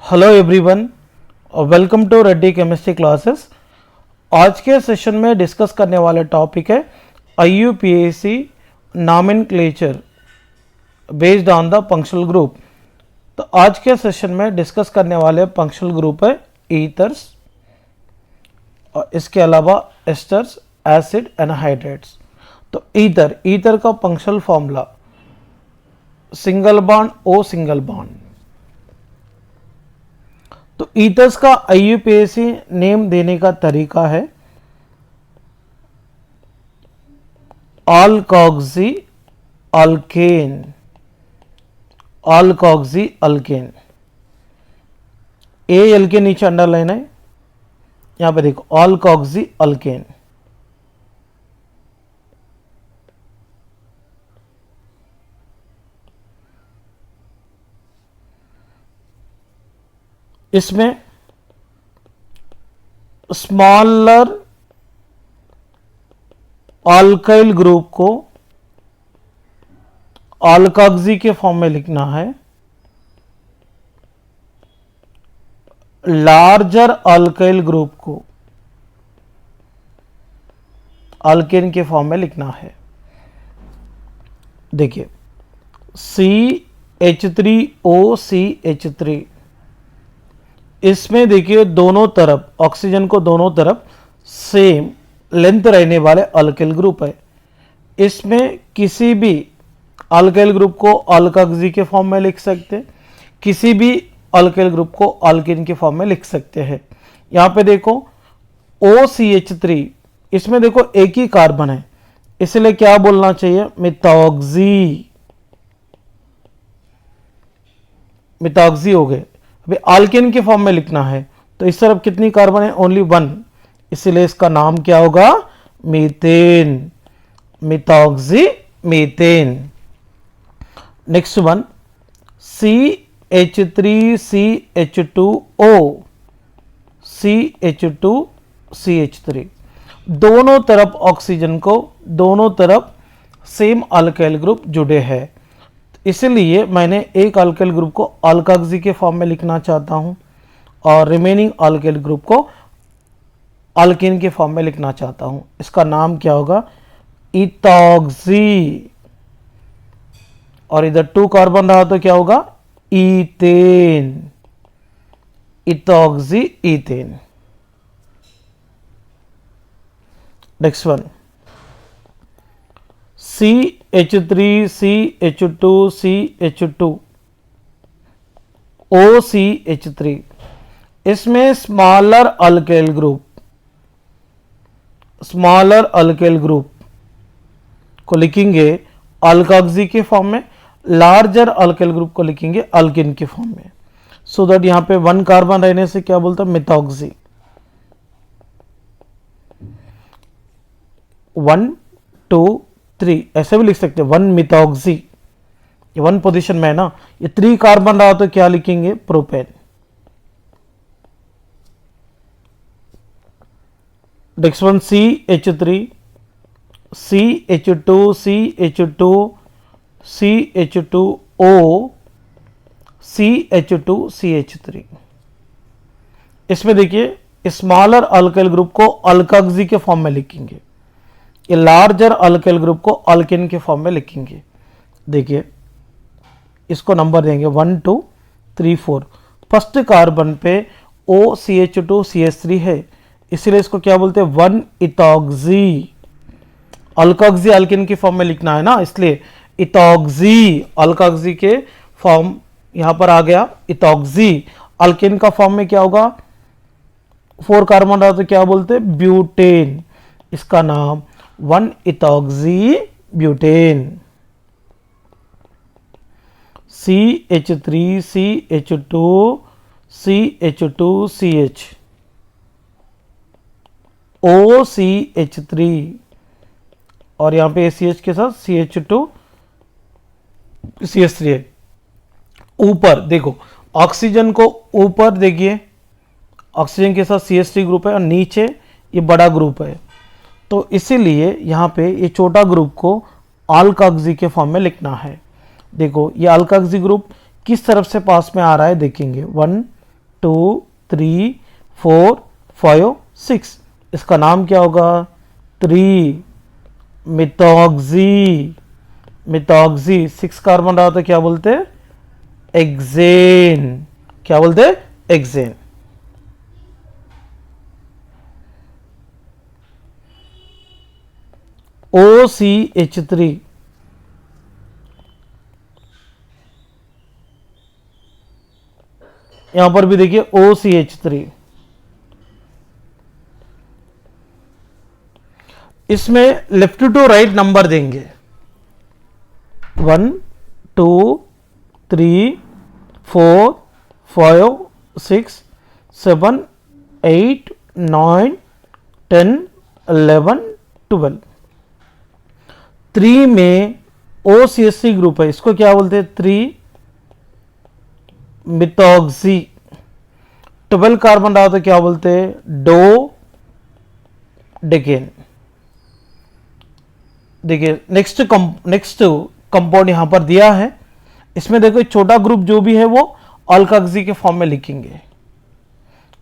Hello everyone, welcome to Reddy chemistry classes. आज के session में डिस्कस करने वाले टॉपिक है IUPAC nomenclature based on the functional group. तो आज के सेशन में डिस्कस करने वाले फंक्शनल ग्रुप है ईथर्स और इसके अलावा एस्टर्स, एसिड एंड हाइड्रेट्स। तो ईथर का functional formula single bond O single bond. तो ईथर्स का IUPAC नेम देने का तरीका है alkoxy alkane. Alkoxy alkane, L के नीचे अंडरलाइन है, यहां पे देखो अल्कोक्सी अल्केन। इसमें स्मॉलर अल्काइल ग्रुप को अल्कोक्सी के फॉर्म में लिखना है, लार्जर अल्काइल ग्रुप को अल्केन के फॉर्म में लिखना है। देखिए CH3OCH3, इसमें देखिए दोनों तरफ ऑक्सीजन को दोनों तरफ सेम लेंथ रहने वाले अल्काइल ग्रुप है। इसमें किसी भी अल्काइल ग्रुप को अल्कोक्सी के फॉर्म में लिख सकते हैं, किसी भी अल्काइल ग्रुप को अल्केन के फॉर्म में लिख सकते हैं। यहां पे देखो OCH3, इसमें देखो एक ही कार्बन है, इसलिए क्या बोलना चाहिए, मिथॉक्सी। मिथॉक्सी हो गए। अभी अल्केन के फॉर्म में लिखना है तो इस तरफ कितनी कार्बन है, ओनली 1, इसलिए इसका नाम क्या होगा, methane. Methoxy methane. Next one CH3CH2O, CH2CH3, दोनों तरफ ऑक्सीजन को दोनों तरफ सेम अल्काइल ग्रुप जुड़े हैं, इसलिए मैंने एक अल्काइल ग्रुप को अल्कोक्सी के फॉर्म में लिखना चाहता हूं और रिमेनिंग अल्काइल ग्रुप को अल्केन के फॉर्म में लिखना चाहता हूं। इसका नाम क्या होगा, इथॉक्सी। और इधर 2 कार्बन रहा तो क्या होगा, ethane. Ethoxy ethane. Next one CH3CH2CH2 OCH3, इसमें स्मॉलर अल्काइल ग्रुप को लिखेंगे अल्कोक्सी के फॉर्म में, लार्जर अल्काइल ग्रुप को लिखेंगे अल्केन के फॉर्म में। सो दैट यहां पे 1 कार्बन रहने से क्या बोलता है, मिथॉक्सी। 1 2 3 ऐसे भी लिख सकते हैं, 1 मिथॉक्सी, ये 1 पोजीशन में है ना। ये 3 कार्बन रहा तो क्या लिखेंगे, propane. Next one CH3 CH2 CH2 CH2O CH2 CH3, इसमें देखिए स्मॉलर अल्काइल ग्रुप को अल्कोक्सी के फॉर्म में लिखेंगे, ये लार्जर अल्काइल ग्रुप को अल्केन के फॉर्म में लिखेंगे। देखिए इसको नंबर देंगे 1 2 3 4। फर्स्ट कार्बन पे OCH2CH3 है, इसलिए इसको क्या बोलते हैं, 1 इथॉक्सी। अल्कोक्सी अल्केन की फॉर्म में लिखना है ना, इसलिए इथॉक्सी। अल्कोक्सी के फॉर्म यहां पर आ गया इथॉक्सी। अल्केन का फॉर्म में क्या होगा, 4 कार्बन रहा तो क्या बोलते हैं, ब्यूटेन। इसका नाम 1 ethoxy butane. CH3CH2 CH2CH OCH3, और यहां पे ACH के साथ CH2CH3 है। ऊपर देखो ऑक्सीजन को ऊपर देखिए, ऑक्सीजन के साथ CH3 ग्रुप है और नीचे ये बड़ा ग्रुप है, तो इसीलिए यहाँ पे ये छोटा ग्रुप को अल्कोक्सी के फॉर्म में लिखना है। देखो ये अल्कोक्सी ग्रुप किस तरफ से पास में आ रहा है, देखेंगे 1 2 3 4 5 6। इसका नाम क्या होगा? 3 मिथॉक्सी। मिथॉक्सी 6 कार्बन रहा तो क्या बोलते हैं? एक्सेन। क्या बोलते हैं? एक्सेन। OCH3 यहां पर भी देखिए OCH3, इसमें लेफ्ट टू राइट नंबर देंगे 1 2 3 4 5 6 7 8 9 10 11 12। 3 में OCH3 ग्रुप है, इसको क्या बोलते हैं? 3 मिथॉक्सी। 12 कार्बन रहा तो क्या बोलते हैं? Dodecane. देखिए नेक्स्ट कंपाउंड यहां पर दिया है, इसमें देखो छोटा ग्रुप जो भी है वो अल्काक्सी के फॉर्म में लिखेंगे।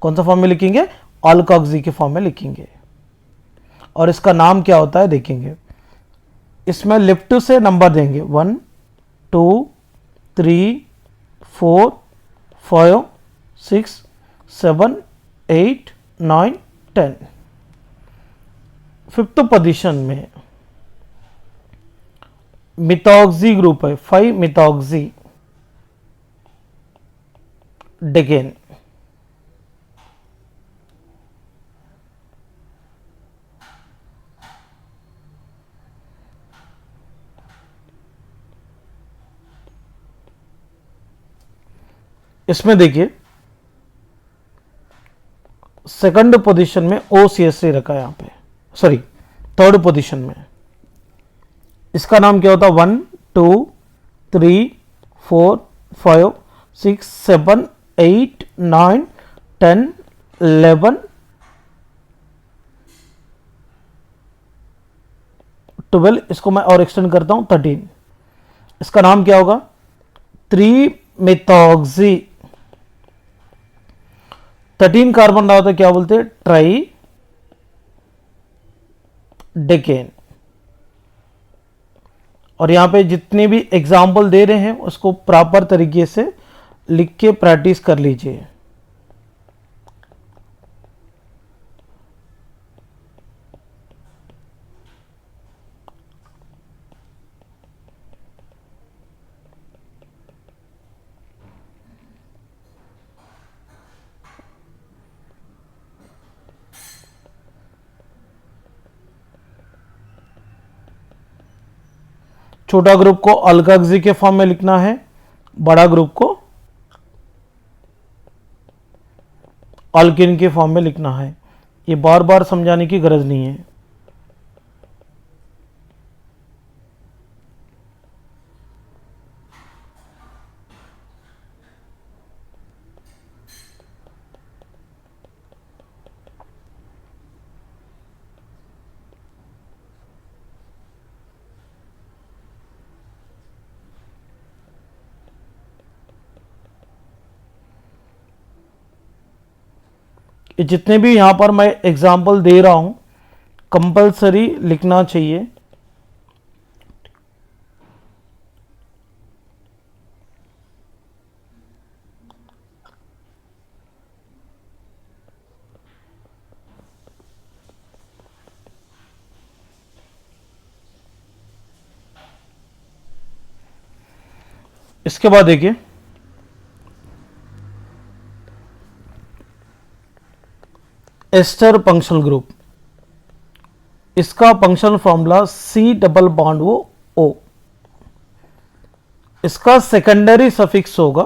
कौन सा फॉर्म में लिखेंगे? अल्काक्सी के फॉर्म में लिखेंगे। और इसका नाम क्या होता है देखेंगे। इसमें लेफ्ट से नंबर देंगे 1 2 3 4 5 6 7 8 9 10। फिफ्थ पोजीशन में मिथॉक्सी ग्रुप है, 5 मिथॉक्सी डेकेन। इसमें देखिए सेकंड पोजीशन में OCH3 रखा है यहां पे, सॉरी थर्ड पोजीशन में। इसका नाम क्या होता? 1 2 3 4 5 6 7 8 9 10 11 12। इसको मैं और एक्सटेंड करता हूं 13। इसका नाम क्या होगा? 3 मिथॉक्सी। 13 कार्बन रहा तो क्या बोलते हैं? Try decane. और यहां पे जितने भी एग्जाम्पल दे रहे हैं उसको प्रॉपर तरीके से लिख के प्रैक्टिस कर लीजिए। छोटा ग्रुप को अल्काक्सी के फॉर्म में लिखना है, बड़ा ग्रुप को अल्किन के फॉर्म में लिखना है। ये बार बार समझाने की गरज नहीं है। ये जितने भी यहां पर मैं एग्जाम्पल दे रहा हूं कंपलसरी लिखना चाहिए। इसके बाद देखिए एस्टर फंक्शनल ग्रुप, इसका functional formula C double bond O। इसका सेकेंडरी सफिक्स होगा,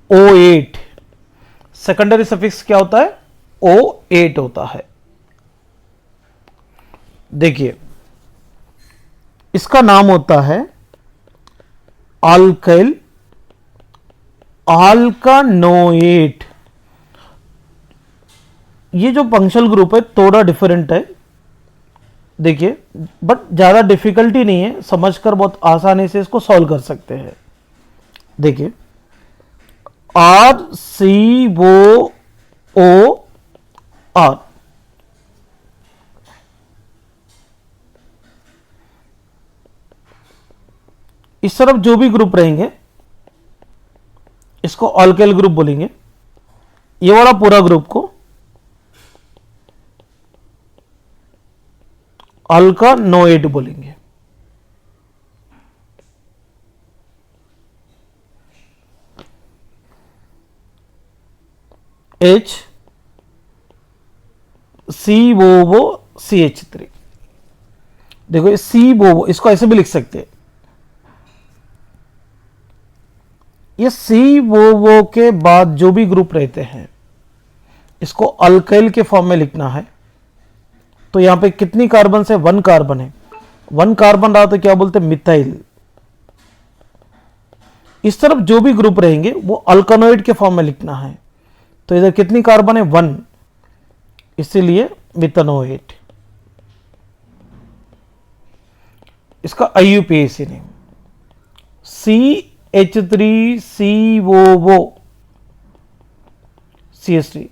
O8। सेकेंडरी सफिक्स क्या होता है? O8 होता है। देखिए इसका नाम होता है अल्काइल अल्कानोएट। ये जो फंक्शनल ग्रुप है थोड़ा डिफरेंट है। देखिए, बट ज़्यादा डिफिकल्टी नहीं है, समझकर बहुत आसानी से इसको सॉल्व कर सकते हैं। देखिए, RCOOR, इस तरफ जो भी ग्रुप रहेंगे इसको अल्काइल ग्रुप बोलेंगे। ये वाला पूरा ग्रुप को अल्कानोएड बोलेंगे। HCOOCH3। देखो ये COO, इसको ऐसे भी लिख सकते हैं। ये COO के बाद जो भी ग्रुप रहते हैं इसको अल्काइल के फॉर्म में लिखना है। तो यहां पे कितनी कार्बन है? 1 कार्बन है। 1 कार्बन रहा तो क्या बोलते हैं? मिथाइल। इस तरफ जो भी ग्रुप रहेंगे वो अल्कानोइड के फॉर्म में लिखना है। तो इधर कितनी कार्बन है? 1, इसीलिए मिथानोएट। इसका IUPAC नेम CH3COO CH3।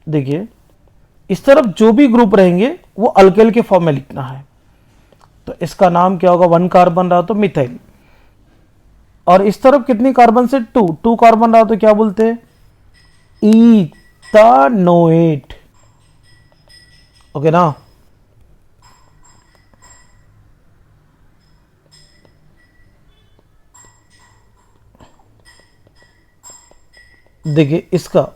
देखिए, इस तरफ जो भी ग्रुप रहेंगे वो अल्काइल के फॉर्म में लिखना है। तो इसका नाम क्या होगा? 1 कार्बन रहा तो मिथाइल। और इस तरफ कितनी कार्बन से? 2 कार्बन रहा तो क्या बोलते हैं? इथानोएट। ओके ना। देखिए, इसका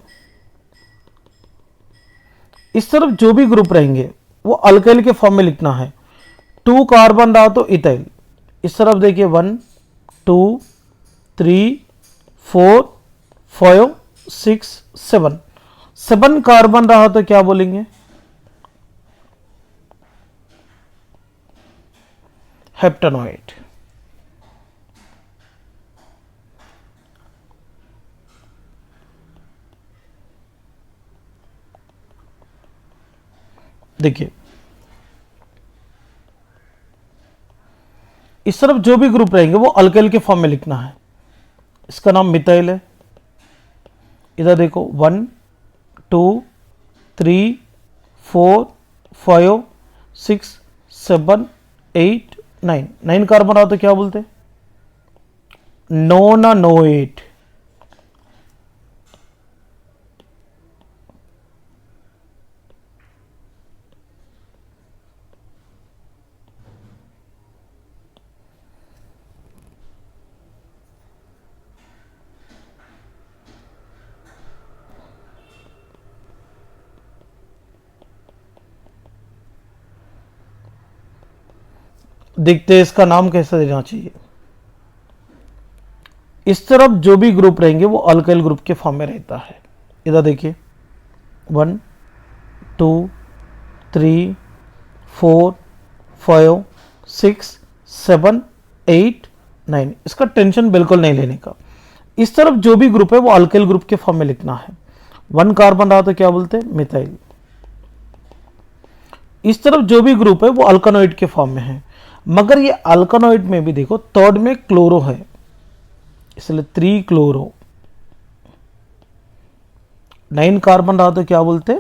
इस तरफ जो भी ग्रुप रहेंगे वो अल्काइल के फॉर्म में लिखना है। 2 कार्बन रहा तो इथाइल। इस तरफ देखिए 1 2 3 4 5 6 7 कार्बन रहा तो क्या बोलेंगे? हेप्टानोएट। देखिए, इस तरफ जो भी ग्रुप रहेंगे वो अल्काइल के फॉर्म में लिखना है। इसका नाम मिथाइल है। इधर देखो 1 2 3 4 5 6 7 8 9 कार्बन रहा तो क्या बोलते? नोनानोएट। देखते हैं इसका नाम कैसे देना चाहिए। इस तरफ जो भी ग्रुप रहेंगे वो अल्काइल ग्रुप के फॉर्म में रहता है। इधर देखिए 1 2 3 4 5 6 7 8 9। इसका टेंशन बिल्कुल नहीं लेने का। इस तरफ जो भी ग्रुप है वो अल्काइल ग्रुप के फॉर्म में लिखना है। 1 कार्बन रहा तो क्या बोलते हैं? मिथाइल। इस तरफ जो भी ग्रुप है वो अल्कानोइड के फॉर्म में है। मगर ये अल्कानोइड में भी देखो थर्ड में क्लोरो है, इसलिए 3 क्लोरो। 9 कार्बन रहा तो क्या बोलते?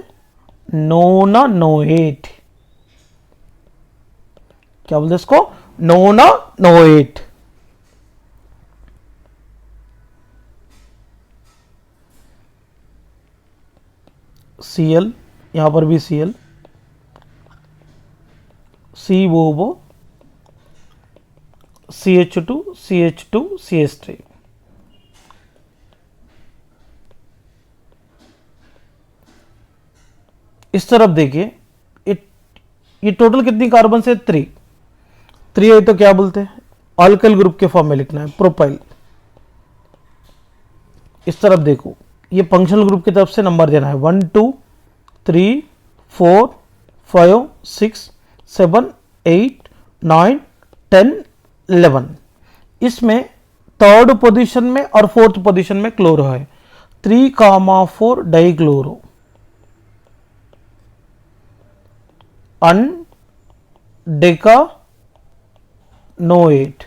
नोनानोएट। क्या बोलते इसको? नोनानोएट। Cl, यहां पर भी Cl, COO CH2 CH2 CH3। इस तरफ देखिए ये टोटल कितनी कार्बन से? 3 है तो क्या बोलते हैं? अल्काइल ग्रुप के फॉर्म में लिखना है, प्रोपाइल। इस तरफ देखो ये फंक्शनल ग्रुप की तरफ से नंबर देना है 1 2 3 4 5 6 7 8 9 10 11। इसमें थर्ड पोजीशन में और फोर्थ पोजीशन में क्लोरो है, 3,4 डाइक्लोरो। डेका नोएट।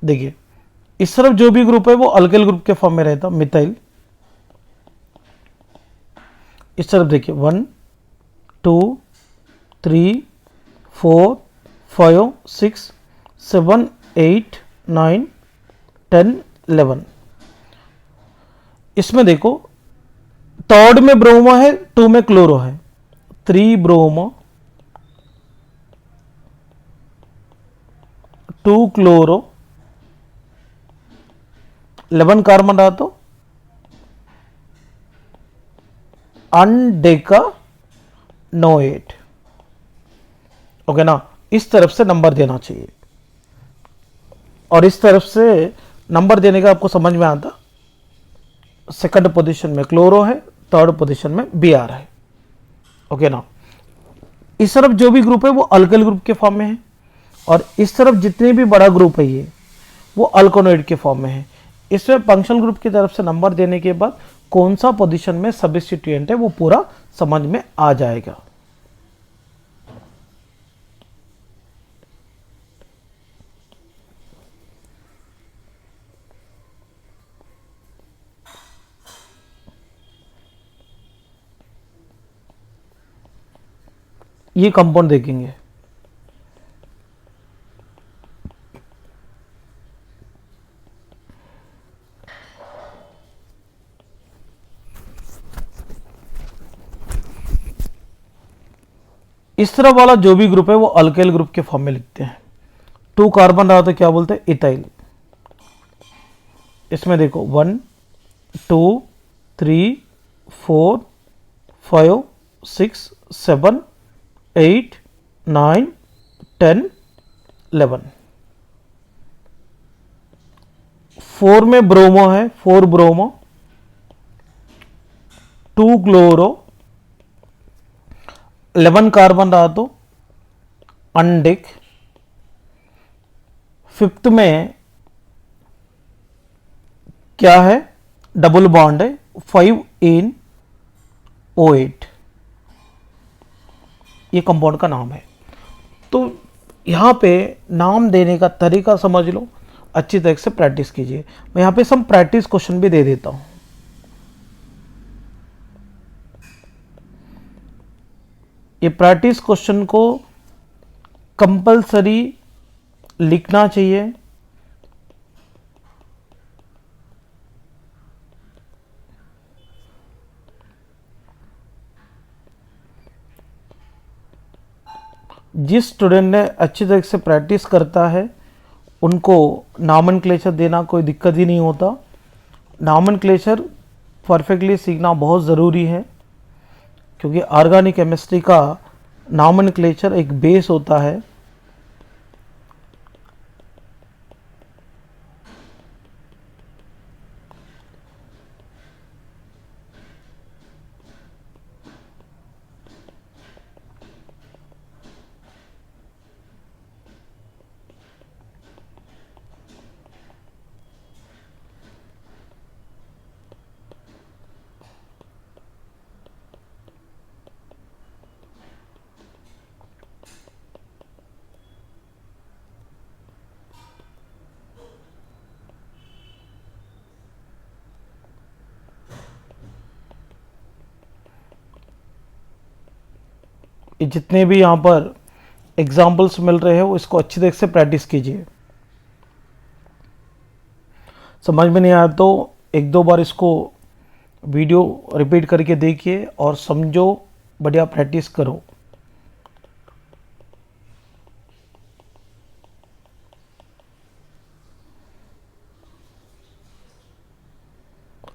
देखिए इस तरफ जो भी ग्रुप है वो अल्किल ग्रुप के फॉर्म में रहता, मिथाइल। इस तरफ देखिए 1 2 3 4 5 6 7 8 9 10 11। इसमें देखो थर्ड में ब्रोमो है, 2 में क्लोरो है, 3 ब्रोमो 2 क्लोरो 11 कार्बन रहा तो अनडेका नोएट। ओके ना, इस तरफ से नंबर देना चाहिए और इस तरफ से नंबर देने का आपको समझ में आता। सेकंड पोजीशन में क्लोरो है, थर्ड पोजीशन में Br है। ओके ना, इस तरफ जो भी ग्रुप है वो अल्किल ग्रुप के फॉर्म में है और इस तरफ जितने भी बड़ा ग्रुप है ये वो अल्कोनोइड के फॉर्म में है। इसमें फंक्शनल ग्रुप की तरफ से नंबर देने के बाद कौन सा पोजीशन में सब्स्टिट्यूएंट है वो पूरा समझ में आ जाएगा। ये कंपाउंड देखेंगे, इस तरह वाला जो भी ग्रुप है वो अल्काइल ग्रुप के फॉर्म में लिखते हैं। 2 कार्बन रहा तो क्या बोलते हैं, इथाइल। इसमें देखो 1 2 3 4 5 6 7 8 9 10 11। 4 में ब्रोमो है, 4 ब्रोमो 2 क्लोरो 11 कार्बन रहा तो अनडिक। 5th में क्या है, डबल बॉन्ड है, 5 इन O8। ये कंपाउंड का नाम है। तो यहाँ पे नाम देने का तरीका समझ लो, अच्छी तरह से प्रैक्टिस कीजिए। मैं यहाँ पे सम प्रैक्टिस क्वेश्चन भी दे देता हूँ। ये प्रैक्टिस क्वेश्चन को कंपलसरी लिखना चाहिए। जिस स्टूडेंट ने अच्छी तरह से प्रैक्टिस करता है उनको नॉमेनक्लेचर देना कोई दिक्कत ही नहीं होता। नॉमेनक्लेचर परफेक्टली सीखना बहुत ज़रूरी है क्योंकि ऑर्गेनिक केमिस्ट्री का नॉमेनक्लेचर एक बेस होता है। जितने भी यहाँ पर एग्जाम्पल्स मिल रहे हैं वो इसको अच्छी तरह से प्रैक्टिस कीजिए। समझ में नहीं आया तो 1-2 बार इसको वीडियो रिपीट करके देखिए और समझो, बढ़िया प्रैक्टिस करो।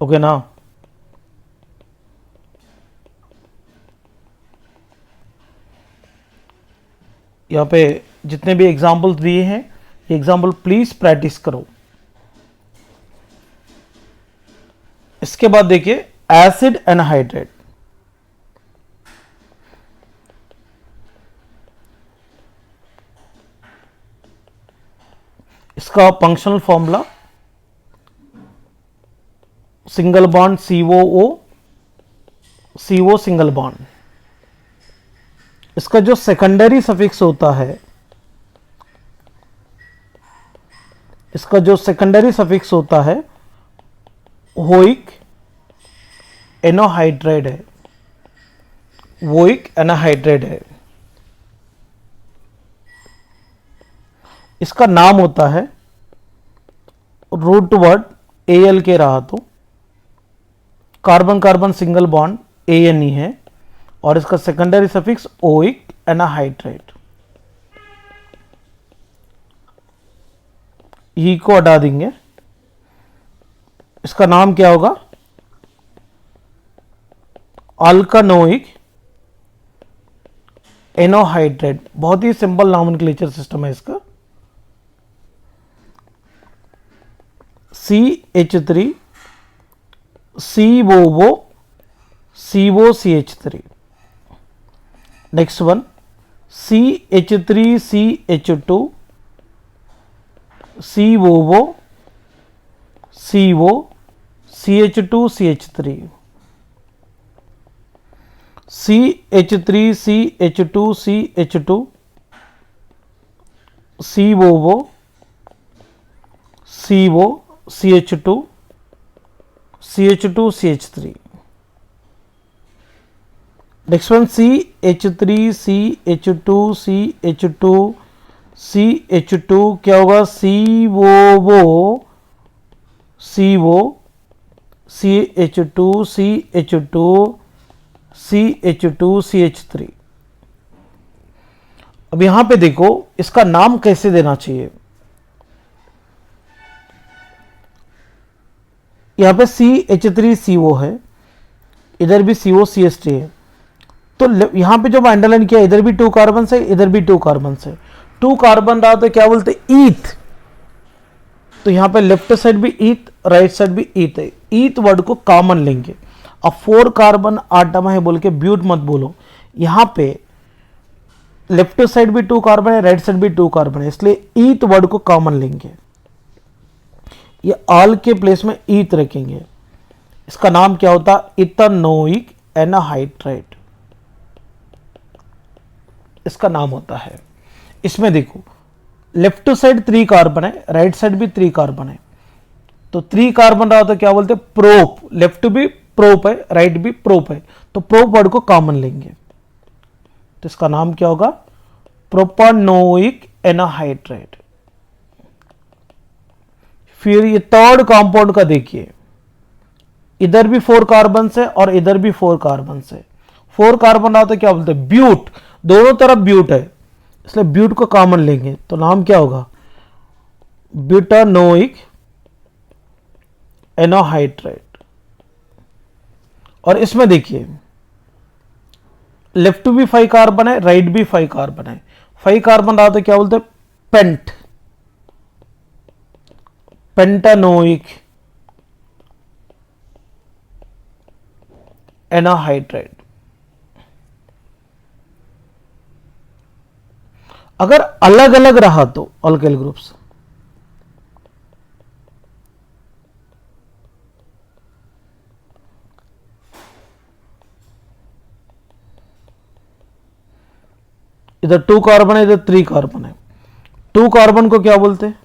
ओके ना, यहाँ पे जितने भी एग्जाम्पल्स दिए हैं ये एग्जाम्पल प्लीज प्रैक्टिस करो। इसके बाद देखिए एसिड एनहाइड्रेट, इसका functional formula single bond COO, CO single bond. इसका जो सेकेंडरी सफिक्स होता है, इसका जो सेकेंडरी सफिक्स होता है वोइक एनोहाइड्राइड है, वोइक एनोहाइड्राइड है। इसका नाम होता है रूट वर्ड AL के रहा तो carbon carbon single bond ANE है और इसका सेकेंडरी सफिक्स ओइक एनाहाइड्राइड। ई को हटा देंगे, इसका नाम क्या होगा, अल्कानोइक एनोहाइड्राइड। बहुत ही सिंपल नॉमेनक्लेचर सिस्टम है इसका। CH3 COO COCH3। Next one CH3 CH2 COO CO CH2 CH3 CH3 CH2 CH2 COO CO CH2 CH2 CH3। Next one CH3 CH2 CH2 CH2 क्या होगा, COO CO CH2 CH2 CH2 CH3। अब यहां पे देखो इसका नाम कैसे देना चाहिए। यहां पे CH3CO है, इधर भी COCH3 है, तो यहां पे जो अंडरलाइन किया इधर भी 2 कार्बन है, इधर भी 2 कार्बन है। 2 कार्बन रहा तो क्या बोलते ईथ, तो यहां पे लेफ्ट साइड भी ईथ राइट साइड भी ईथ है, ईथ वर्ड को कॉमन लेंगे। अब 4 कार्बन आटम है बोल के ब्यूट मत बोलो, यहां पे लेफ्ट साइड भी 2 कार्बन है, राइट साइड भी 2 कार्बन है, इसलिए ईथ वर्ड को कॉमन लेंगे। ये ऑल के प्लेस में ईथ रखेंगे। इसका नाम क्या होता, इथेनोइक एनाहाइड्राइड इसका नाम होता है। इसमें देखो लेफ्ट साइड 3 कार्बन है, राइट साइड भी 3 कार्बन है, तो 3 कार्बन रहा तो क्या बोलते प्रोप, लेफ्ट भी प्रोप है राइट भी प्रोप है, तो प्रोप वर्ड को कॉमन लेंगे, तो इसका नाम क्या होगा, प्रोपानोइक एनाहाइड्राइड। फिर ये थर्ड कंपाउंड का देखिए, इधर भी 4 कार्बन से और इधर भी 4 कार्बन से, 4 कार्बन रहा तो क्या बोलते हैं ब्यूट, दोनों तरफ ब्यूट है इसलिए ब्यूट को कॉमन लेंगे, तो नाम क्या होगा, ब्यूटानोइक एनोहाइड्राइड। और इसमें देखिए लेफ्ट भी 5 कार्बन है, राइट भी 5 कार्बन है, 5 कार्बन रहा तो क्या बोलते हैं पेंट, पेंटानोइक एनाहाइड्राइड। अगर अलग अलग रहा तो अल्काइल ग्रुप्स, इधर 2 कार्बन है, इधर 3 कार्बन है, 2 कार्बन को क्या बोलते हैं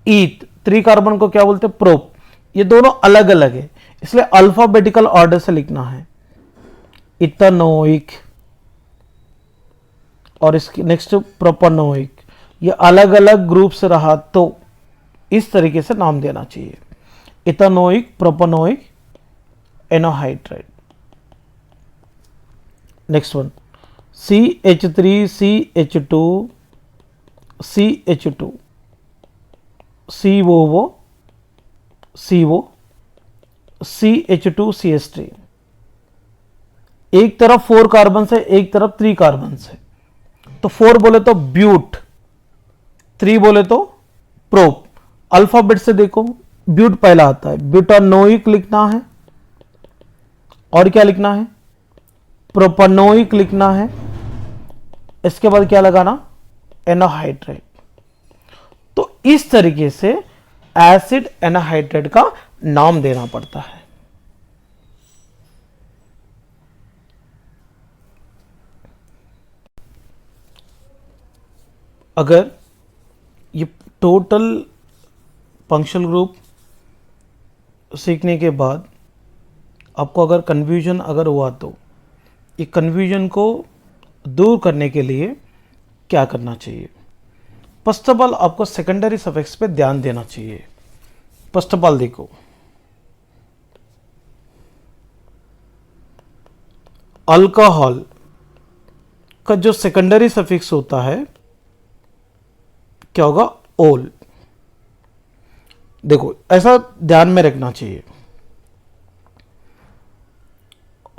ईथ, 3 कार्बन को क्या बोलते हैं प्रोप। ये दोनों अलग अलग है इसलिए अल्फाबेटिकल ऑर्डर से लिखना है, इथेनोइक और इसकी नेक्स्ट प्रोपानोइक। ये अलग अलग ग्रुप से रहा तो इस तरीके से नाम देना चाहिए, ethanoic propanoic anhydride. Next one CH3 CH2 CH2 COO CO CH2 CH3। एक तरफ 4 कार्बन से एक तरफ 3 कार्बन से, तो 4 बोले तो ब्यूट, 3 बोले तो प्रोप। अल्फाबेट से देखो ब्यूट पहला आता है, ब्यूटानोइक लिखना है, और क्या लिखना है, प्रोपानोइक लिखना है, इसके बाद क्या लगाना, एनोहाइड्रेट। तो इस तरीके से एसिड एनोहाइड्रेट का नाम देना पड़ता है। अगर ये टोटल फंक्शनल ग्रुप सीखने के बाद आपको अगर कन्फ्यूजन अगर हुआ तो ये कन्फ्यूजन को दूर करने के लिए क्या करना चाहिए? फर्स्ट ऑफ ऑल आपको सेकेंडरी सफिक्स पे ध्यान देना चाहिए। फर्स्ट ऑफ ऑल देखो, अल्कोहल का जो सेकेंडरी सफिक्स होता है क्या होगा, ओल। देखो ऐसा ध्यान में रखना चाहिए।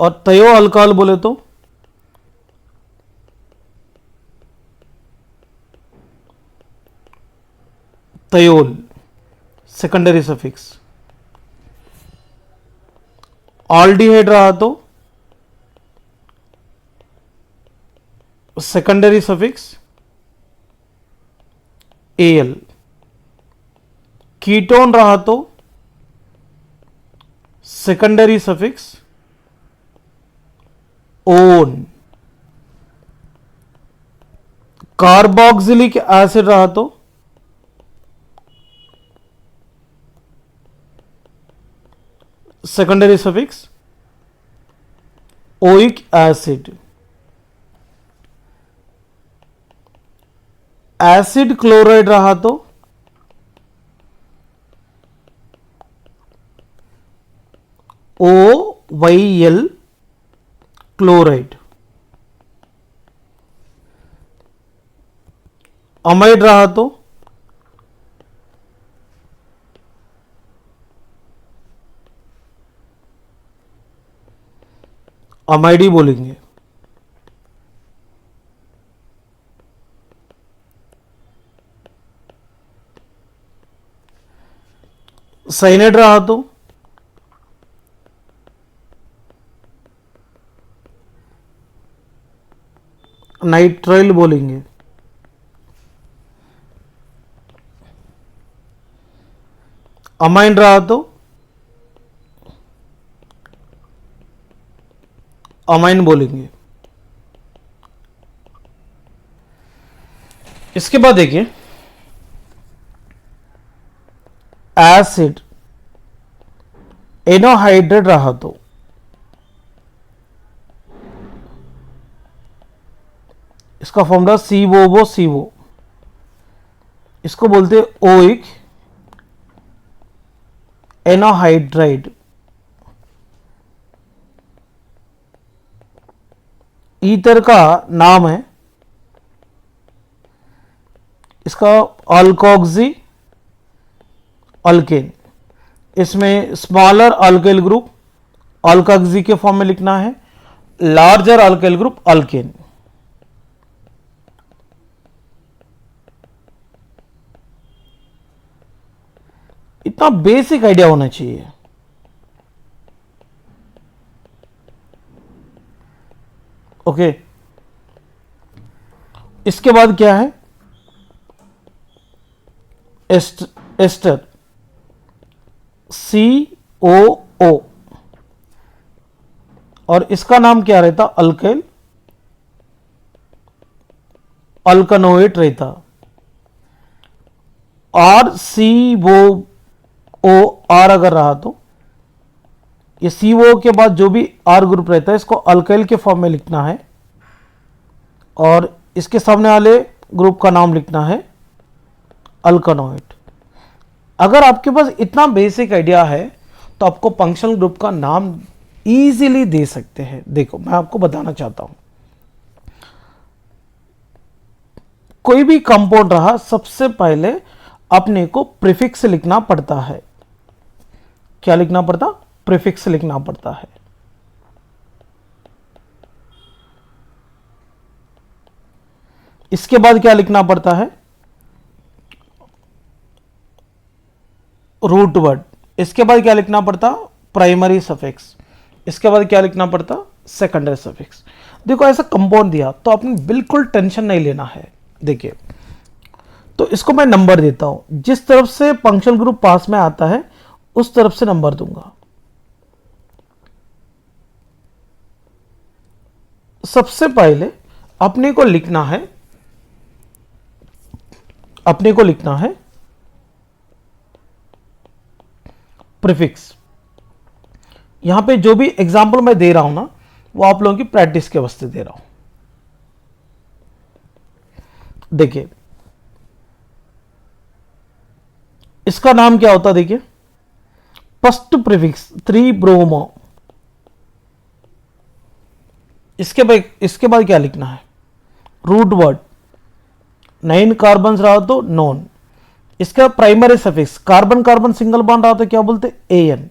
और तयो अल्कोहल बोले तो तयोल, सेकेंडरी सफिक्स। ऑल्डिहाइड रहा तो सेकेंडरी सफिक्स एल। कीटोन रहा तो secondary suffix own. Carboxylic acid रहा तो secondary suffix oic acid. Acid chloride रहा तो OYl क्लोराइड। अमाइड रहा तो अमाइडी बोलेंगे। साइनाइड रहा तो नाइट्राइल बोलेंगे। अमाइन रहा तो अमाइन बोलेंगे। इसके बाद देखिए, एसिड एनोहाइड्रेट रहा तो इसका फॉर्मूला COO। इसको बोलते हैं ओइक एनोहाइड्राइड। ईथर का नाम है, इसका अल्कोक्सी अल्केन। इसमें स्मॉलर अल्काइल ग्रुप अल्कोक्सी के फॉर्म में लिखना है, लार्जर अल्काइल ग्रुप अल्केन। इतना बेसिक आइडिया होना चाहिए। ओके, इसके बाद क्या है, एस्टर COO, और इसका नाम क्या रहता, अल्काइल अल्कनोएट रहता। RCOOR अगर रहा तो ये CO के बाद जो भी R ग्रुप रहता है इसको अल्काइल के फॉर्म में लिखना है, और इसके सामने वाले ग्रुप का नाम लिखना है अल्कनोएट। अगर आपके पास इतना बेसिक आइडिया है तो आपको फंक्शनल ग्रुप का नाम इजीली दे सकते हैं। देखो मैं आपको बताना चाहता हूं, कोई भी कंपाउंड रहा सबसे पहले अपने को प्रीफिक्स लिखना पड़ता है। क्या लिखना पड़ता, प्रीफिक्स लिखना पड़ता है। इसके बाद क्या लिखना पड़ता है, रूट वर्ड, इसके बाद क्या लिखना पड़ता, प्राइमरी सफिक्स, इसके बाद क्या लिखना पड़ता, सेकेंडरी सफिक्स। देखो ऐसा कंपाउंड दिया तो आपने बिल्कुल टेंशन नहीं लेना है। देखिए तो इसको मैं नंबर देता हूं, जिस तरफ से फंक्शनल ग्रुप पास में आता है उस तरफ से नंबर दूंगा। सबसे पहले अपने को लिखना है, अपने को लिखना है प्रीफिक्स। यहां पे जो भी एग्जांपल मैं दे रहा हूं ना, वो आप लोगों की प्रैक्टिस के वास्ते दे रहा हूं। देखिए इसका नाम क्या होता है, देखिए फर्स्ट प्रीफिक्स 3 ब्रोमो। इसके बाद क्या लिखना है, रूट वर्ड, 9 कार्बन रहा तो नॉन। इसका primary suffix, carbon carbon single bond रहा तो क्या बोलते, एन,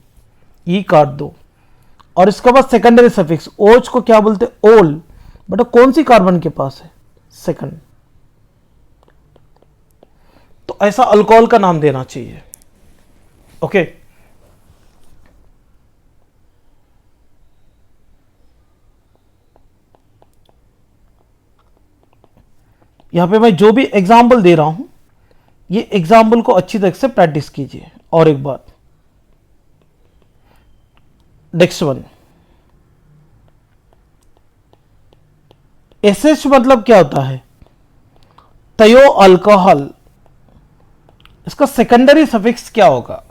ई काट दो। और इसके बाद सेकेंडरी सफिक्स, ओच को क्या बोलते, ओल। बेटा कौन सी कार्बन के पास है, सेकंड। तो ऐसा अल्कोहल का नाम देना चाहिए। ओके यहां पे मैं जो भी एग्जाम्पल दे रहा हूं, ये एग्जाम्पल को अच्छी तरह से प्रैक्टिस कीजिए। और एक बात, नेक्स्ट वन, एसएच मतलब क्या होता है, तयो अल्कोहल। इसका सेकेंडरी सफिक्स क्या होगा,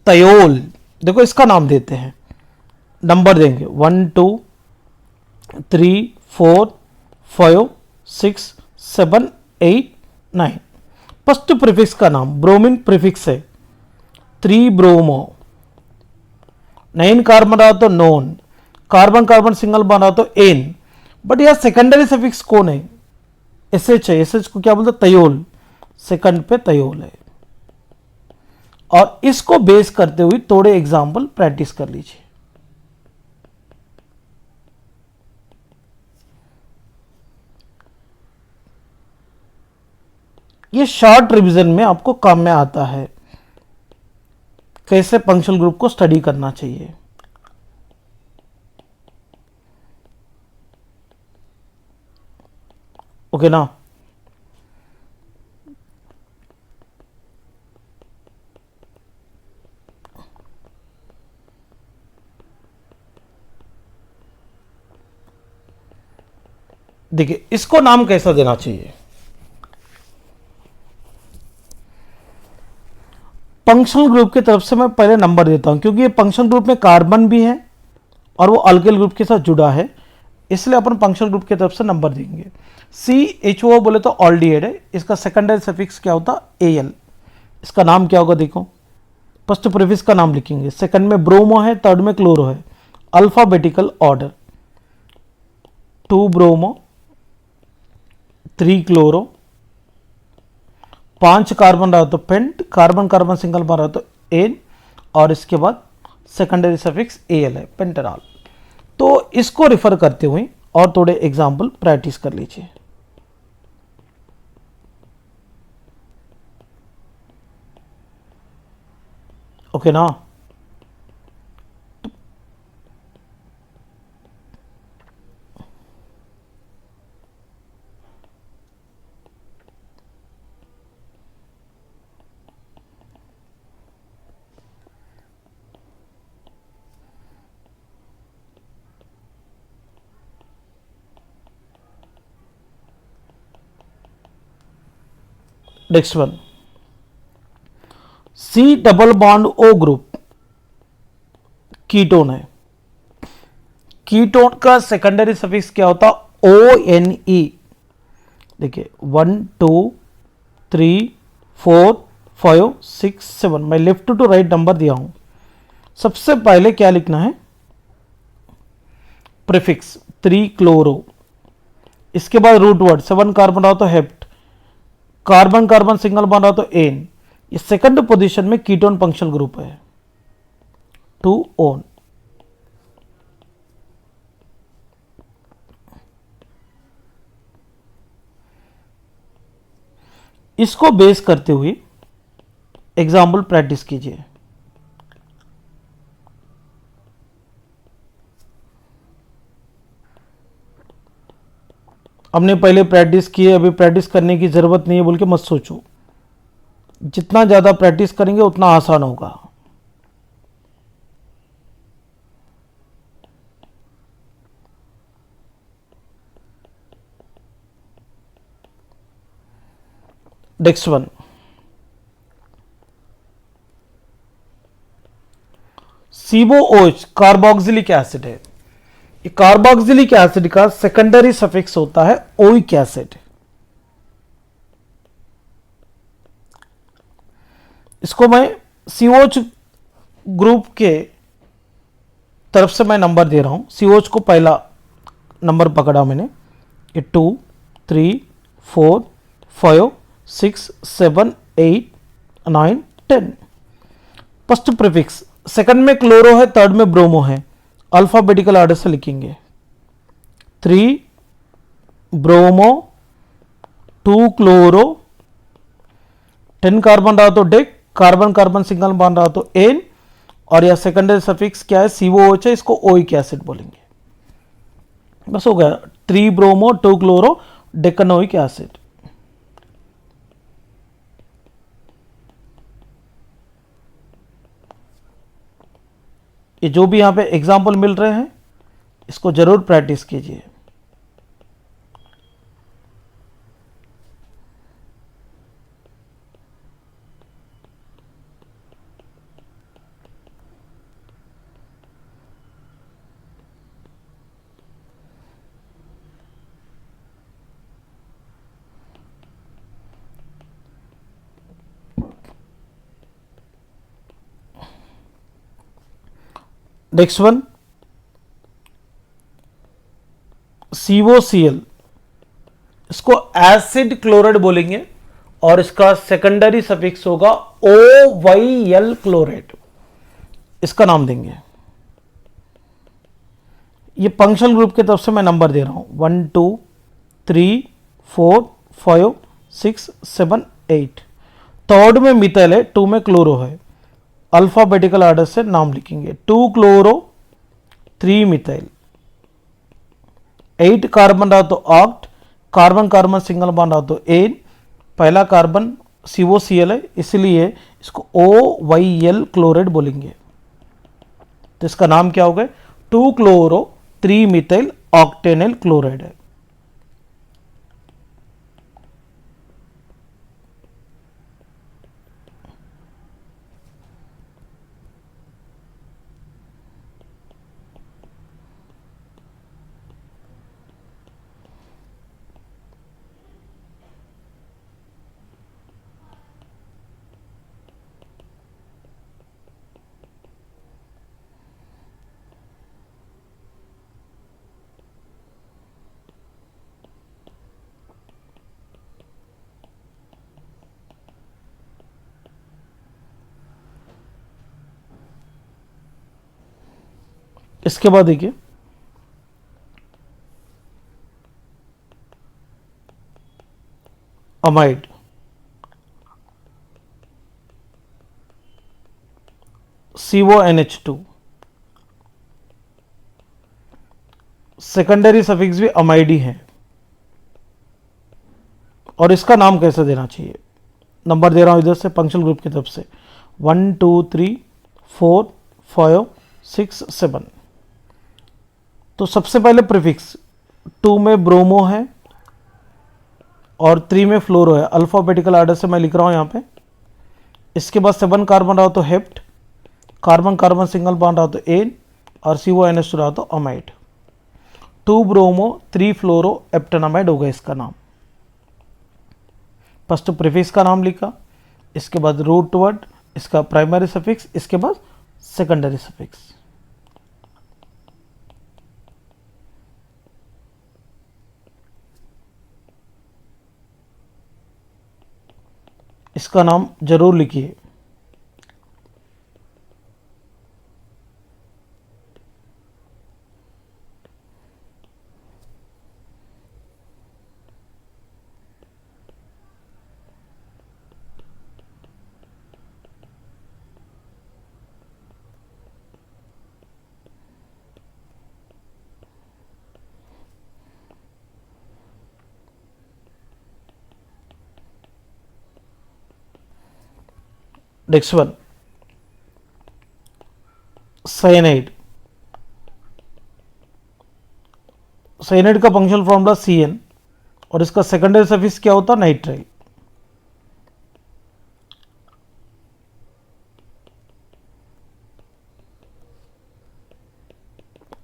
तयोल। देखो इसका नाम देते हैं, नंबर देंगे 1 2 3 4 5 6 7 8 9। फर्स्ट प्रीफिक्स का नाम ब्रोमीन प्रीफिक्स है, 3 ब्रोमो। 9 कार्बन रहा तो non, carbon carbon single bond रहा तो एन। बट यह सेकेंडरी सफिक्स कौन है, एस एच है। एस एच को क्या बोलते, तयोल, सेकंड पे तयोल है। और इसको बेस करते हुए थोड़े एग्जाम्पल प्रैक्टिस कर लीजिए। ये शॉर्ट रिवीजन में आपको काम में आता है, कैसे फंक्शनल ग्रुप को स्टडी करना चाहिए। ओके ना। देखिए इसको नाम कैसा देना चाहिए, फंक्शनल ग्रुप की तरफ से मैं पहले नंबर देता हूं, क्योंकि ये फंक्शनल ग्रुप में कार्बन भी है और वो अल्किल ग्रुप के साथ जुड़ा है, इसलिए अपन फंक्शनल ग्रुप की तरफ से नंबर देंगे। सी एच ओ बोले तो ऑल्डिहाइड है, इसका सेकेंडरी सफिक्स क्या होता, ए एल। इसका नाम क्या होगा, देखो फर्स्ट प्रीफिक्स का नाम लिखेंगे, सेकंड में ब्रोमो है, थर्ड में क्लोरो है, alphabetical order, 2 bromo 3 chloro, 5 carbon रहा तो pent, carbon carbon single bond रहा तो एन, और इसके बाद सेकेंडरी सफिक्स एल है, पेंटेनॉल। तो इसको रिफर करते हुए और थोड़े एग्जाम्पल प्रैक्टिस कर लीजिए। ओके ना। Next one, C double bond O group ketone है। कीटोन का सेकेंडरी सफिक्स क्या होता, ओ एन ई। देखिए 1 2 3 4 5 6 7, मैं लेफ्ट टू राइट नंबर दिया हूं। सबसे पहले क्या लिखना है, प्रीफिक्स 3 क्लोरो, इसके बाद रूट वर्ड, 7 कार्बन रहा तो hept, carbon carbon single bond रहा तो एन। ये सेकंड पोजीशन में कीटोन फंक्शनल ग्रुप है, 2 ओन। इसको बेस करते हुए एग्जाम्पल प्रैक्टिस कीजिए। हमने पहले प्रैक्टिस की है, अभी प्रैक्टिस करने की ज़रूरत नहीं है बोल के मत सोचो। जितना ज़्यादा प्रैक्टिस करेंगे उतना आसान होगा। Next one, COOH carboxylic acid है। ये कार्बोक्सिलिक एसिड का सेकेंडरी सफिक्स होता है ओइक एसिड। इसको मैं COH ग्रुप के तरफ से मैं नंबर दे रहा हूं। COH को पहला नंबर पकड़ा मैंने, ये 2 3 4 5 6 7 8 9 10। फर्स्ट प्रीफिक्स, सेकंड में क्लोरो है, थर्ड में ब्रोमो है। अल्फाबेटिकल ऑर्डर से लिखेंगे। 3 ब्रोमो, 2 क्लोरो, 10 कार्बन रहा तो deck, carbon carbon single bond रहा तो एन, और यह सेकेंडरी सफिक्स क्या है, COOH है, इसको ओइक एसिड बोलेंगे। बस हो गया। 3 ब्रोमो, 2 क्लोरो, डेकनोइक एसिड। ये जो भी यहां पे एग्जाम्पल मिल रहे हैं इसको जरूर प्रैक्टिस कीजिए। नेक्स्ट वन, COCl, इसको एसिड क्लोराइड बोलेंगे और इसका सेकेंडरी सफिक्स होगा OYl क्लोराइड। इसका नाम देंगे। ये फंक्शनल ग्रुप की तरफ से मैं नंबर दे रहा हूं, 1 2 3 4 5 6 7 8। थर्ड में मिथाइल है, 2 में क्लोरो है। अल्फाबेटिकल ऑर्डर से नाम लिखेंगे। 2 क्लोरो, 3 मिथाइल, 8 कार्बन रहा तो oct, carbon carbon single bond रहा तो एन, पहला कार्बन COCl है इसलिए इसको OYl क्लोराइड बोलेंगे। तो इसका नाम क्या हो गया, 2 क्लोरो 3 मिथाइल ऑक्टेनल क्लोराइड है। इसके बाद देखिए, अमाइड, CONH2, सेकेंडरी सफिक्स भी अमाइडी है। और इसका नाम कैसे देना चाहिए, नंबर दे रहा हूं इधर से फंक्शनल ग्रुप की तरफ से, 1 2 3 4 5 6 7। तो सबसे पहले प्रीफिक्स 2 में ब्रोमो है और 3 में फ्लोरो है। अल्फाबेटिकल ऑर्डर से मैं लिख रहा हूं यहां पे। इसके बाद 7 कार्बन रहा तो hept, carbon carbon single bond रहा तो एन, और CONH रहा तो अमाइड। 2 ब्रोमो 3 फ्लोरो एप्टेनामाइड हो गया इसका नाम। फर्स्ट प्रीफिक्स का नाम लिखा, इसके बाद रूट वर्ड, इसका प्राइमरी सफिक्स, इसके बाद सेकेंडरी सफिक्स। इसका नाम जरूर लिखिए। Next one, cyanide. साइनाइड का फंक्शनल फॉर्मूला CN और इसका सेकेंडरी सफिक्स क्या होता है? नाइट्राइल।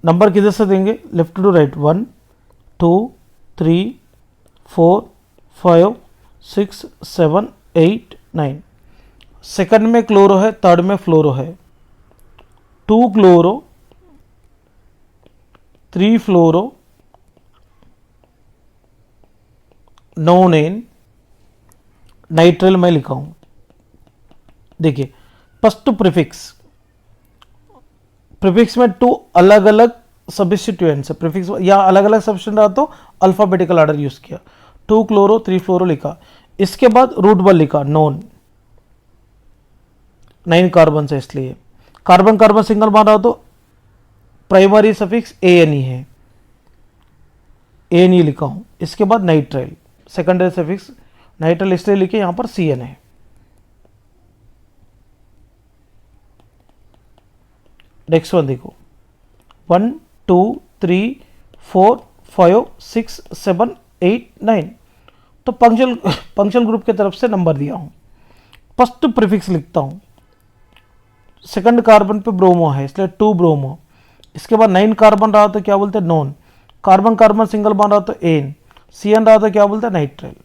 नंबर किधर से देंगे? Left to right, 1 2 3 4 5 6 7 8 9। सेकंड में क्लोरो है, थर्ड में फ्लोरो है। 2 chloro 3 fluoro, nonane, nitrile मैं लिखा हूं। देखिए, फर्स्ट प्रीफिक्स, प्रीफिक्स में 2 अलग अलग सब्स्टिट्यूएंट्स है। प्रीफिक्स या अलग अलग सब्स्टिट्यूएंट रहा तो अल्फाबेटिकल ऑर्डर यूज किया। 2 क्लोरो 3 फ्लोरो लिखा, इसके बाद रूट बल लिखा, नॉन, 9 कार्बन है इसलिए। कार्बन कार्बन सिंगल बॉन्ड रहा तो प्राइमरी सफिक्स ANE है, ANE लिखा हूं। इसके बाद नाइट्राइल, सेकेंडरी सफिक्स नाइट्राइल इसलिए लिखे, यहां पर CN है। नेक्स्ट वन देखो, 1 2 3 4 5 6 7 8 9। तो पंक्चुअल ग्रुप की तरफ से नंबर दिया हूं। फर्स्ट प्रीफिक्स लिखता हूं, सेकंड कार्बन पे ब्रोमो है इसलिए 2 ब्रोमो। इसके बाद 9 कार्बन रहा तो क्या बोलते हैं? Non. Carbon carbon single bond रहा तो एन। CN रहा तो क्या बोलते हैं? Nitrile.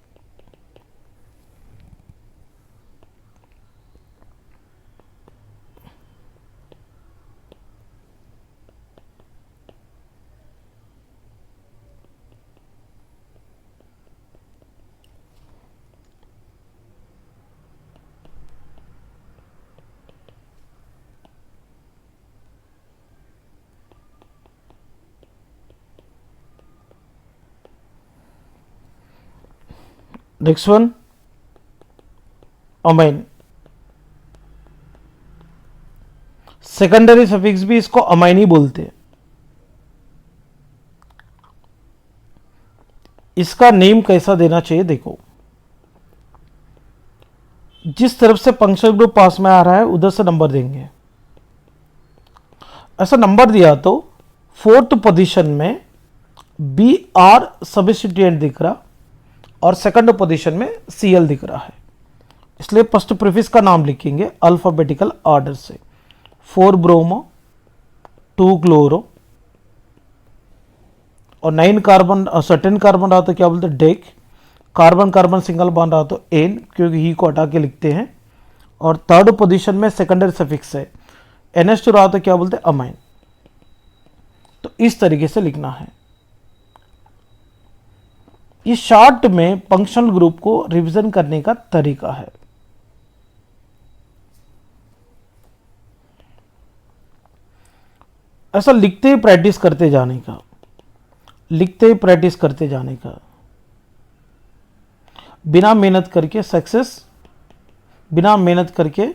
Next one, amine. Secondary suffix भी इसको अमाइन ही बोलते हैं। इसका नेम कैसा देना चाहिए देखो, जिस तरफ से पंक्चुअल ग्रुप पास में आ रहा है उधर से नंबर देंगे। ऐसा नंबर दिया तो फोर्थ पोजीशन में BR सब्स्टिट्यूएंट दिख रहा और सेकंड पोजीशन में CL दिख रहा है, इसलिए फर्स्ट प्रीफिक्स का नाम लिखेंगे अल्फाबेटिकल ऑर्डर से। 4 ब्रोमो 2 क्लोरो और 9 कार्बन 10 कार्बन रहा तो क्या बोलते हैं? Deck. Carbon carbon single bond रहा तो एन, क्योंकि ही को हटा के लिखते हैं। और थर्ड पोजीशन में सेकेंडरी सफिक्स है NH2 रहा तो क्या बोलते हैं? अमाइन। तो इस तरीके से लिखना है। ये शॉर्ट में फंक्शनल ग्रुप को रिवीजन करने का तरीका है। ऐसा लिखते ही प्रैक्टिस करते जाने का, लिखते ही प्रैक्टिस करते जाने का। बिना मेहनत करके सक्सेस, बिना मेहनत करके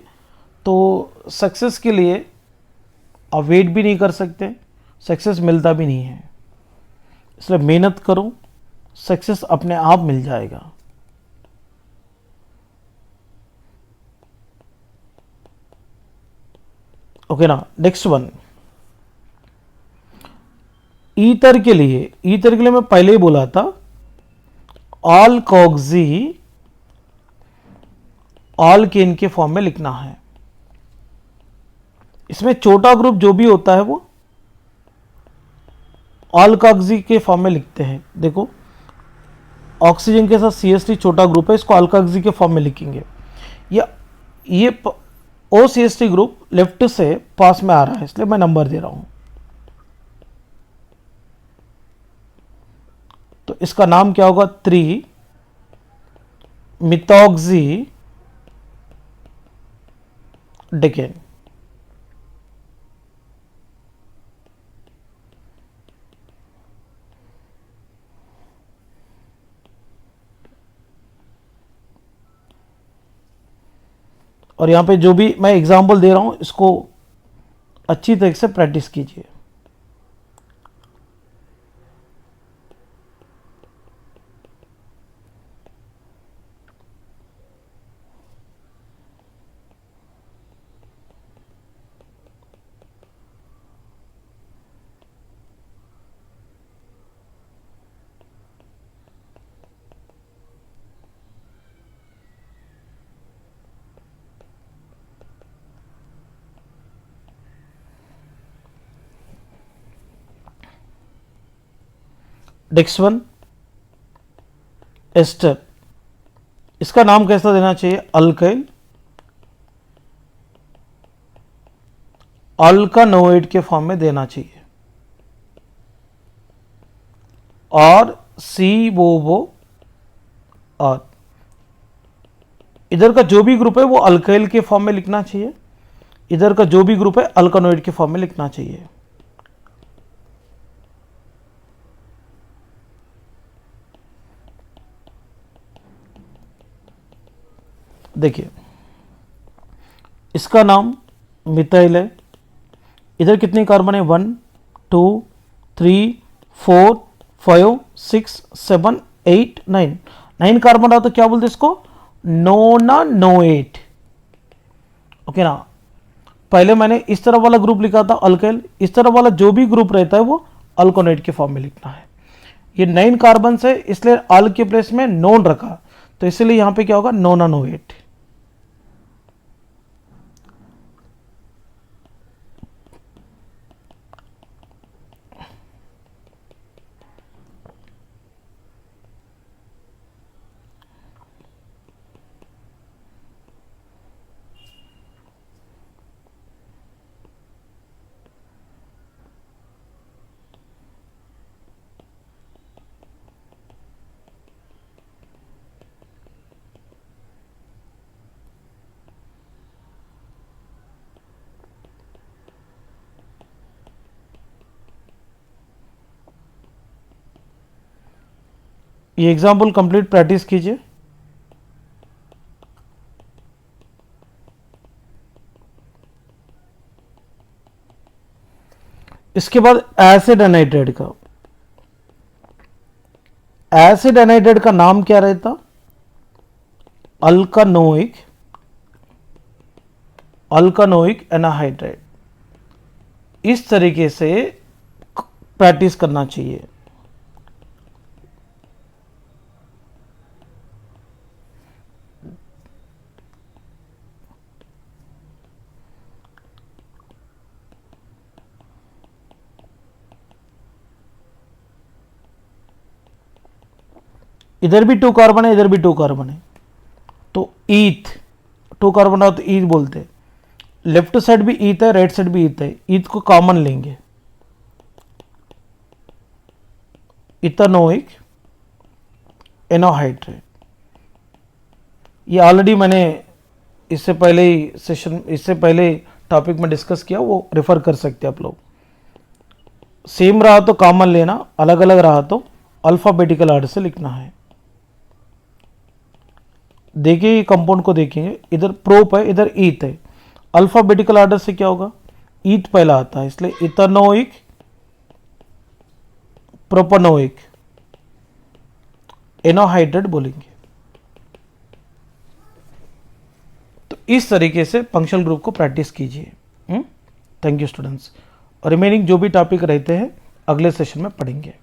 तो सक्सेस के लिए आप वेट भी नहीं कर सकते, सक्सेस मिलता भी नहीं है। इसलिए मेहनत करो, सक्सेस अपने आप मिल जाएगा। ओके ना। नेक्स्ट वन, ईथर के लिए मैं पहले ही बोला था ऑलकॉक्सी ऑलकेन के फॉर्म में लिखना है। इसमें छोटा ग्रुप जो भी होता है वो ऑलकॉक्सी के फॉर्म में लिखते हैं। देखो, ऑक्सीजन के साथ CH3 छोटा ग्रुप है, इसको ऑलकॉक्सी के फॉर्म में लिखेंगे। ये OCH3 ग्रुप लेफ्ट से पास में आ रहा है इसलिए मैं नंबर दे रहा हूं। तो इसका नाम क्या होगा? 3 मिथॉक्सी डेकेन। और यहां पे जो भी मैं एग्जांपल दे रहा हूं इसको अच्छी तरह से प्रैक्टिस कीजिए। नेक्स्ट वन एस्टर, इसका नाम कैसा देना चाहिए? अल्काइल अल्कानोइड के फॉर्म में देना चाहिए। और COO, और इधर का जो भी ग्रुप है वो अल्काइल के फॉर्म में लिखना चाहिए, इधर का जो भी ग्रुप है अल्कानोइड के फॉर्म में लिखना चाहिए। देखिए इसका नाम मिथाइल है, इधर कितनी कार्बन है? 1 2 3 4 5 6 7 8 9, 9 कार्बन रहा तो क्या बोलते इसको? नोनानोएट। ओके ना, पहले मैंने इस तरह वाला ग्रुप लिखा था अल्काइल, इस तरह वाला जो भी ग्रुप रहता है वो अल्कोनेट के फॉर्म में लिखना है। ये 9 कार्बन से इसलिए अल के प्लेस में नोन रखा, तो इसलिए यहां पे क्या होगा? नोनानोएट। ये एग्जाम्पल कंप्लीट प्रैक्टिस कीजिए। इसके बाद एसिड एनाइड्राइड का, एसिड एनाइड्राइड का नाम क्या रहता? अल्कानोइक एनाहाइड्राइड। इस तरीके से प्रैक्टिस करना चाहिए। इधर भी 2 कार्बन है, इधर भी 2 कार्बन है, तो ईथ, 2 कार्बन रहा तो ईथ बोलते हैं। लेफ्ट साइड भी ईथ है, राइट साइड भी ईथ है, ईथ को कॉमन लेंगे, इथानोइक एनोहाइड्रेट। ये ऑलरेडी मैंने इससे पहले ही सेशन, इससे पहले टॉपिक में डिस्कस किया, वो रेफर कर सकते हैं आप लोग। सेम रहा तो कॉमन लेना, अलग अलग रहा तो अल्फाबेटिकल ऑर्डर से लिखना है। देखिए ये कंपाउंड को देखेंगे, इधर प्रोप है, इधर ईथ है, अल्फाबेटिकल ऑर्डर से क्या होगा? ईथ पहला आता है, इसलिए इथानोइक प्रोपेनोइक एनोहाइड्रेट बोलेंगे। तो इस तरीके से फंक्शनल ग्रुप को प्रैक्टिस कीजिए। Thank you students. और रिमेनिंग जो भी टॉपिक रहते हैं अगले सेशन में पढ़ेंगे।